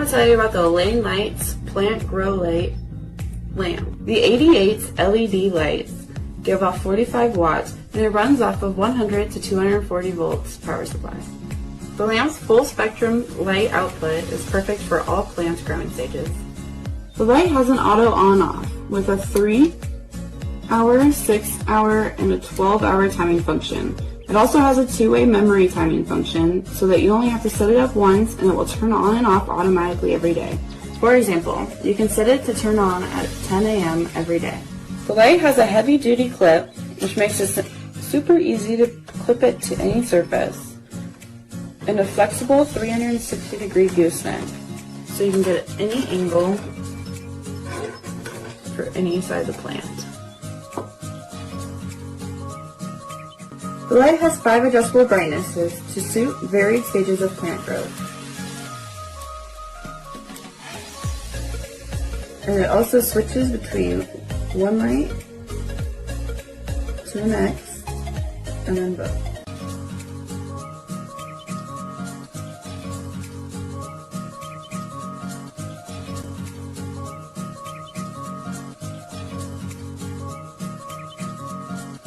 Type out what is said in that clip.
to tell you about the Lane Lights Plant Grow Light lamp. The 88 LED lights give off 45 watts and it runs off of 100 to 240 volts power supply. The lamp's full spectrum light output is perfect for all plant growing stages. The light has an auto on-off with a 3-hour, 6-hour, and a 12-hour timing function. It also has a two-way memory timing function so that you only have to set it up once and it will turn on and off automatically every day. For example, you can set it to turn on at 10 a.m. every day. The light has a heavy-duty clip which makes it super easy to clip it to any surface, and a flexible 360-degree gooseneck so you can get it any angle for any side of the plant. The light has 5 adjustable brightnesses to suit varied stages of plant growth. And it also switches between one light to the next, and then both.